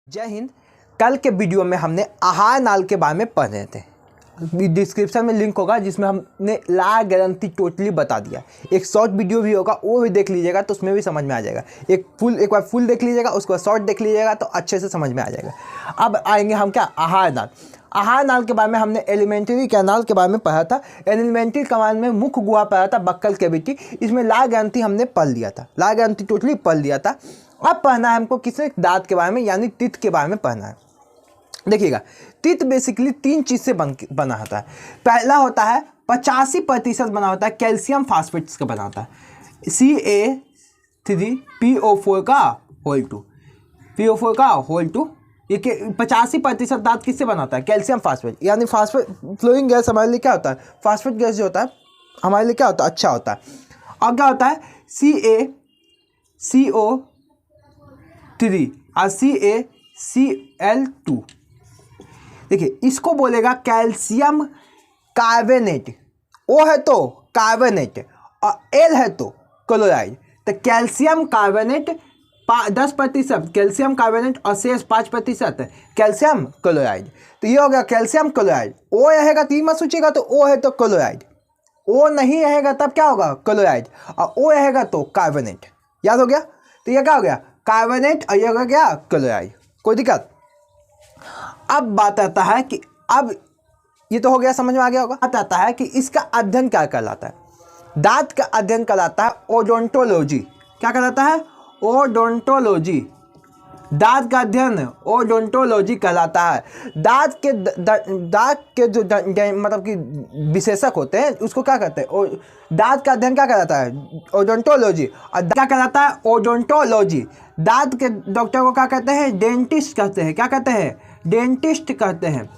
जय हिंद। कल के वीडियो में हमने आहार नाल के बारे में पढ़ रहे थे। डिस्क्रिप्शन में लिंक होगा जिसमें हमने ला गारंटी टोटली बता दिया। एक शॉर्ट वीडियो भी होगा, वो भी देख लीजिएगा तो उसमें भी समझ में आ जाएगा। एक बार फुल देख लीजिएगा, उसके बाद शॉर्ट देख लीजिएगा तो अच्छे से समझ में आ जाएगा। अब आएंगे हम क्या, आहार नाल। आहार नाल के बारे में हमने एलिमेंट्री कैनाल के बारे में पढ़ा था। एलिमेंट्री कैनाल में मुख्य गुहा पढ़ा था, बक्कल कैविटी। इसमें ला गारंटी हमने पढ़ लिया था, ला गारंटी टोटली पढ़ लिया था। अब पढ़ना है हमको किसने, दांत के बारे में, यानी टीथ के बारे में पढ़ना है। देखिएगा, टीथ बेसिकली तीन चीज़ से बना होता है। पहला होता है 85% बना होता है कैल्शियम फास्फेट्स का बना होता है, Ca3PO4 का होल 2, PO4 का होल 2। ये 85% दांत किससे बना होता है, कैल्शियम फास्फेट। यानी फास्फेट फ्लोइंग गैस हमारे लिए क्या होता है, फास्फेट गैस जो होता है हमारे लिए क्या होता है, अच्छा होता है। और क्या होता है, CaCO3 और CaCl2। देखिए, इसको बोलेगा कैल्शियम कार्बोनेट। O है तो कार्बोनेट और L है तो क्लोराइड। तो कैल्शियम कार्बोनेट 10% कैल्शियम कार्बोनेट और शेष 5% कैल्शियम क्लोराइड। तो ये हो गया कैल्शियम क्लोराइड। O रहेगा तो मत सोचिएगा, तो O है तो क्लोराइड, O नहीं रहेगा तब क्या होगा, क्लोराइड, और O रहेगा तो कार्बोनेट। याद हो गया। तो ये क्या हो गया, कार्बोनेट, और ये हो गया क्लोराइड। कोई दिक्कत। अब बात आता है कि अब ये तो हो गया, समझ में आ गया होगा। बात आता है कि इसका अध्ययन क्या कहलाता है। दांत का अध्ययन कहलाता है ओडोंटोलॉजी। क्या कहलाता है, ओडोंटोलॉजी। दांत का अध्ययन ओडोंटोलॉजी कहलाता है। दांत के जो मतलब कि विशेषक होते हैं उसको क्या कहते हैं, दांत का अध्ययन क्या कहलाता है, ओडोंटोलॉजी। और क्या कहलाता है, ओडोंटोलॉजी। दांत के डॉक्टर को क्या कहते हैं, डेंटिस्ट कहते हैं। क्या कहते हैं, डेंटिस्ट कहते हैं।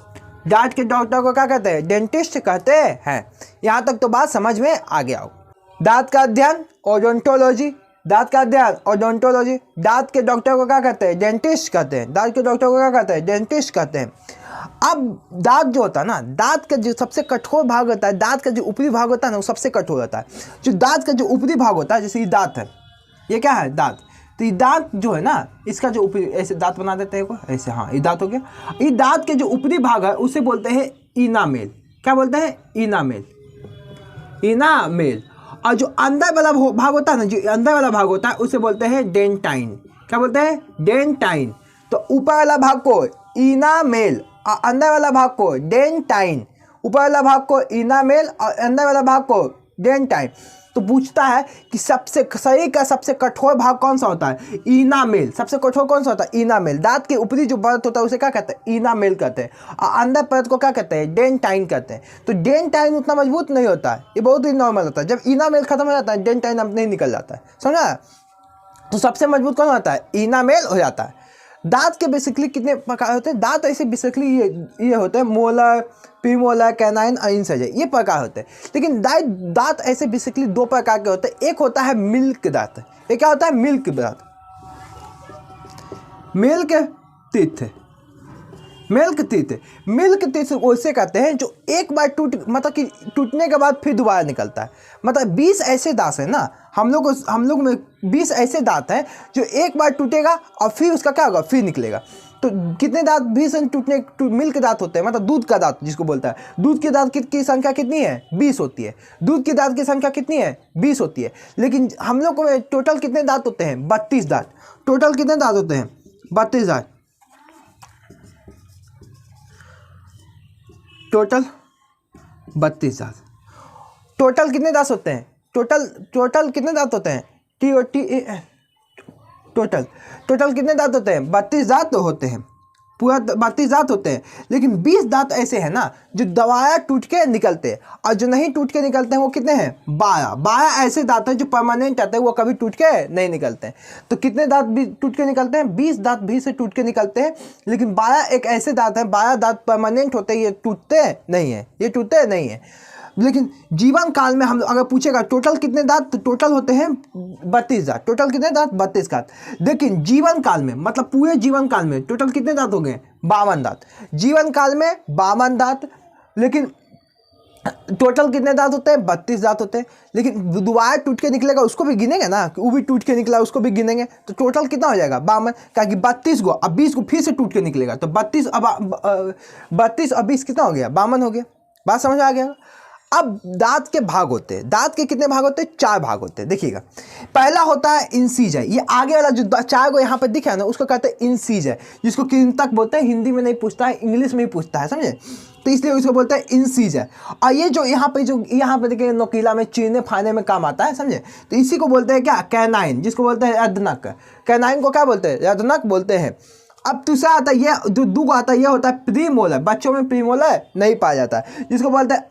दांत के डॉक्टर को क्या कहते हैं, डेंटिस्ट कहते हैं। यहाँ तक तो बात समझ में आ गया हो। दांत का अध्ययन ओडोंटोलॉजी, दांत का अध्ययन ओडोंटोलॉजी। दांत के डॉक्टर को क्या कहते हैं, डेंटिस्ट कहते हैं। दांत के डॉक्टर को क्या कहते हैं, डेंटिस्ट कहते हैं। अब दांत जो होता है ना, दांत का जो सबसे कठोर भाग होता है, दांत का जो ऊपरी भाग होता है ना, वो सबसे कठोर होता है। जो दांत का जो ऊपरी भाग होता है, जैसे ये दांत है, ये क्या है, दांत। तो ये दांत जो है ना, इसका जो ऊपरी, ऐसे दांत बना देते हैं ऐसे, हाँ ये दांत हो गया। ये दांत के जो ऊपरी भाग है उसे बोलते हैं इनामेल। क्या बोलते हैं, इनामेल, इनामेल। और जो अंदर वाला भाग होता है ना, जो अंदर वाला भाग होता है उसे बोलते हैं डेंटाइन। क्या बोलते हैं, डेंटाइन। तो ऊपर वाला भाग को इनामेल और अंदर वाला भाग को डेंटाइन। ऊपर वाला भाग को इनामेल और अंदर वाला भाग को डेंटाइन। तो पूछता है कि सबसे सही का सबसे कठोर भाग कौन सा होता है, इनामेल। सबसे कठोर कौन सा होता है, इनामेल। दांत के ऊपरी जो परत होता है उसे क्या कहते हैं, इनामेल कहते हैं। और अंदर परत को क्या कहते हैं, डेंटाइन कहते हैं। तो डेंटाइन उतना मजबूत नहीं होता है, ये बहुत ही नॉर्मल होता है। जब इनामेल खत्म हो जाता है, डेंटाइन अपने ही निकल जाता है, समझा। तो सबसे मजबूत कौन होता है, इनामेल हो जाता है। दांत के बेसिकली कितने प्रकार होते हैं, दांत ऐसे बेसिकली ये होते हैं, मोलर, प्रीमोलर, कैनाइन और इंसैजर, ये प्रकार होते हैं। लेकिन दांत ऐसे बेसिकली दो प्रकार के होते हैं। एक होता है मिल्क दांत। ये क्या होता है, मिल्क दांत, milk teeth. Milk teeth, milk teeth वैसे कहते हैं जो एक बार मतलब कि टूटने के बाद फिर दोबारा निकलता है। मतलब 20 ऐसे दांत हैं ना, हम लोग में 20 ऐसे दांत हैं जो एक बार टूटेगा और फिर उसका क्या होगा, फिर निकलेगा। तो कितने दांत 20 मिल्क दांत होते हैं, मतलब दूध का दांत जिसको बोलता है। दूध के दांत की संख्या कितनी है, 20 होती है। दूध के दांत की संख्या कितनी है, 20 होती है। लेकिन हम लोग को टोटल कितने दांत होते हैं, 32 दांत। टोटल कितने दांत होते हैं, 32 दांत। टोटल 32 दांत। टोटल कितने दांत होते हैं, टोटल कितने दांत होते हैं, टोटल कितने दांत होते हैं, 32 दांत होते हैं। पूरा 32 दांत होते हैं। लेकिन 20 दांत ऐसे हैं ना जो दबाया टूट के निकलते हैं, और जो नहीं टूट के निकलते हैं वो कितने हैं, 12 ऐसे दांत हैं जो परमानेंट आते हैं, वो कभी टूट के नहीं निकलते हैं। तो कितने दांत भी टूट के निकलते हैं, 20 दांत भी से टूट के निकलते हैं। लेकिन 12 एक ऐसे दांत हैं, 12 दांत परमानेंट होते हैं, ये टूटते नहीं हैं, ये टूटते नहीं हैं। लेकिन जीवन काल में हम अगर पूछेगा टोटल कितने दांत, तो टोटल होते हैं 32 दांत। टोटल कितने दांत, 32 दांत। लेकिन जीवन काल में, मतलब पूरे जीवन काल में टोटल कितने दांत हो गए, 52 दांत। जीवन काल में 52 दांत। लेकिन टोटल कितने दांत होते हैं? 32 दांत होते हैं। लेकिन दोबारा टूट के निकलेगा उसको भी गिनेंगे ना, वो भी टूट के निकला उसको भी गिनेंगे, तो टोटल कितना हो जाएगा? 52। क्या कि 32 को अब 20 को फिर से टूट के निकलेगा, तो 32 अब 20 कितना हो गया? 52 हो गया। बात समझ में आ गया? अब दांत के भाग होते हैं। दांत के कितने भाग होते हैं? 4 भाग होते हैं। देखिएगा, पहला होता है इंसीजर। ये आगे वाला जो 4 को यहाँ पर दिखा है ना, उसको कहते हैं इंसीजर, जिसको कृंतक बोलते हैं। हिंदी में नहीं पूछता है, इंग्लिश में ही पूछता है, समझे? तो इसलिए उसको बोलते हैं इंसीजर। और ये जो यहाँ पे देखिए नोकीला में चीरने फाड़ने में काम आता है, समझे? तो इसी को बोलते हैं क्या? कैनाइन, जिसको बोलते हैं अधनक। कैनाइन को क्या बोलते हैं? अधनक बोलते हैं। अब दूसरा आता है, ये जो दूगो आता है, ये होता है प्रीमोलर। बच्चों में प्रीमोलर नहीं पाया जाता है, जिसको बोलते हैं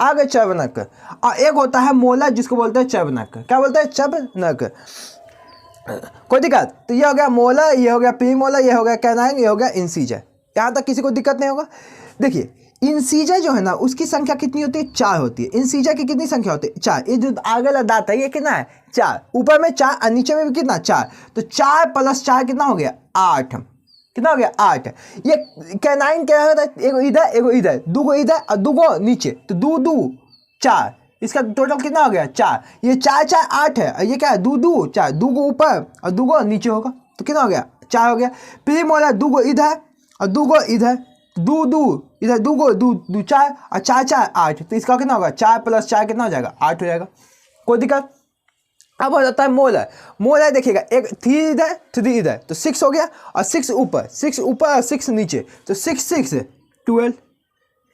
अगचर्वनक। और एक होता है मोलर, जिसको बोलते हैं चर्वनक। क्या बोलते हैं? चर्वनक। कोई दिक्कत? तो ये हो गया मोलर, ये हो गया प्रीमोलर, ये हो गया कैनाइन, ये हो गया इंसीजर। यहाँ तक किसी को दिक्कत नहीं होगा। देखिए, इंसीजर जो है ना, उसकी संख्या कितनी होती है? 4 होती है। इंसीजर की कितनी संख्या होती है? 4। ये जो आगे वाला दांत है, ये कितना है? 4। ऊपर में 4 और नीचे में भी कितना? 4। तो 4 + 4 कितना हो गया? 8। कितना हो गया? 8। ये कैनाइन क्या होता है? एगो इधर, दूगो इधर और दूगो नीचे, तो 2 2 4। इसका टोटल कितना हो गया? 4। ये 4 4 8 है, और ये क्या है? 2 2 4। दूगो ऊपर और दूगो नीचे होगा, तो कितना हो गया? 4 हो गया। प्रीमोलर दूगो इधर और दूगो इधर, 2 2 इधर, दूगो 2 2 4 और 4 4 8। तो इसका कितना होगा? 4 + 4 कितना हो जाएगा? 8 हो जाएगा। कोई दिक्कत? अब हो जाता है मोलर। मोलर देखिएगा, एक 3 इधर 3 इधर, तो 6 हो गया, और 6 ऊपर और 6 नीचे, तो 6 6 12।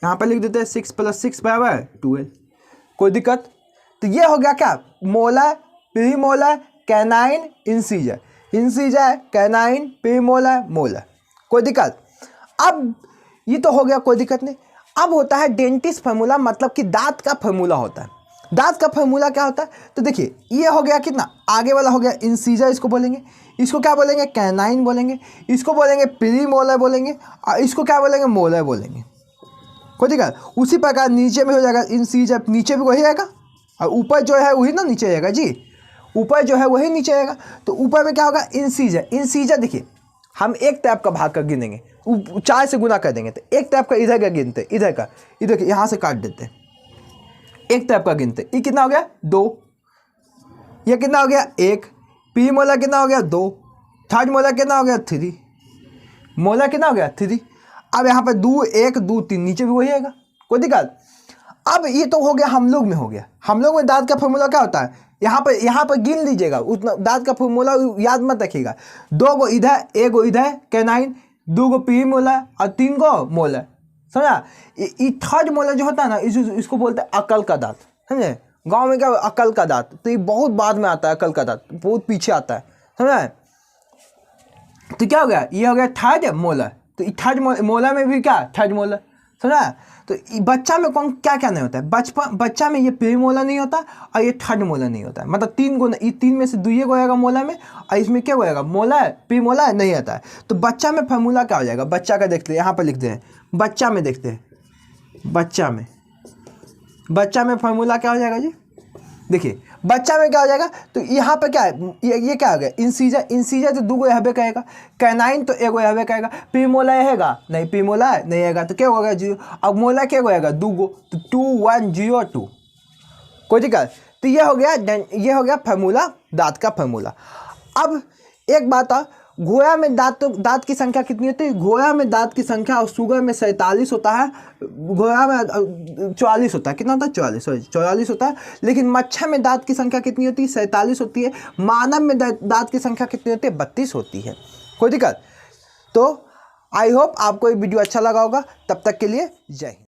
यहाँ पर लिख देते हैं 6 + 6 = 12। कोई दिक्कत? तो ये हो गया क्या? Molar, premolar, canine, incisor. Incisor, canine, premolar, molar. कोई दिक्कत? अब ये तो हो गया, कोई दिक्कत नहीं। अब होता है डेंटिस्ट फार्मूला, मतलब कि दांत का फार्मूला होता है। दांत का फार्मूला क्या होता है? तो देखिए, ये हो गया कितना? आगे वाला हो गया इंसीजर, इसको बोलेंगे। इसको क्या बोलेंगे? कैनाइन बोलेंगे। इसको बोलेंगे प्रीमोलर बोलेंगे, और इसको क्या बोलेंगे? मोलर बोलेंगे। कोई दिक्कत? उसी प्रकार नीचे में हो जाएगा इंसीजर, नीचे भी वही आएगा, और ऊपर जो है वही ना नीचे आएगा जी, ऊपर जो है वही नीचे आएगा। तो ऊपर में क्या होगा? इंसीजर। इंसीजर देखिए, हम एक टैप का भाग कर गिनेंगे, 4 से गुना कर देंगे, तो एक टैप का इधर का गिनते, इधर का, इधर के यहाँ से काट देते, एक टैप का गिनते। ये कितना हो गया? 2। ये कितना हो गया? 1। प्रीमोलर कितना हो गया? 2। थर्ड मोलर कितना हो गया? 3। मोलर कितना हो गया? 3। अब यहाँ पर 2 1 2 3, नीचे भी वही आएगा। कोई दिक्कत? अब ये तो हो गया हम लोग में, हो गया हम लोग में। दांत का फार्मूला क्या होता है? यहाँ पर गिन लीजिएगा, उतना दांत का फार्मूला याद मत रखिएगा। 2 गो इधर, 1 गो इधर कैनाइन, 2 गो प्रीमोलर और 3 गो मोलर। समझा? ये थर्ड मोलर जो होता है ना, इसको बोलते हैं अकल का दांत। समझे? गांव में क्या अकल का दांत, तो ये बहुत बाद में आता है। अकल का दांत बहुत पीछे आता है, समझा? तो क्या हो गया? ये हो गया थर्ड मोलर। तो थर्ड मोलर में भी क्या? Third molar. समझा? तो बच्चा में कौन क्या क्या नहीं होता है? बच्चा में ये प्रीमोलर नहीं होता और ये थर्ड मोलर नहीं होता है। मतलब 3 गो, ये 3 में से 2 को आएगा मोलर में, और इसमें क्या होएगा? मोलर, प्रीमोलर नहीं आता है। तो बच्चा में फार्मूला क्या हो जाएगा? बच्चा का देखते हैं, यहाँ पर लिखते हैं, बच्चा में देखते हैं। बच्चा में फार्मूला क्या हो जाएगा जी? देखिए, बच्चा में क्या हो जाएगा? तो यहाँ पे क्या है? ये क्या हो गया? इंसीजर। इंसीजर तो 2 गो यहबे कहेगा। कैनाइन तो 1 गो यहबे कहेगा। प्रीमोलर रहेगा नहीं, प्रीमोलर नहीं आएगा, तो क्या होगा? 0। अब मोलर क्या होएगा? 2 गो, तो 2 1 0 2। कोई दिक्कत? तो ये हो गया फार्मूला, दांत का फार्मूला। अब एक बात है, घोड़ा में दांत की संख्या कितनी होती है? घोड़ा में दांत की संख्या, और सुगर में 47 होता है, घोड़ा में 44 होता है। कितना होता है? 44 होता है। लेकिन मच्छर में दांत की संख्या कितनी होती है? 47 होती है। मानव में दांत की संख्या कितनी होती है? 32 होती है। कोई दिक्कत? तो आई होप आपको ये वीडियो अच्छा लगा होगा। तब तक के लिए जय हिंद।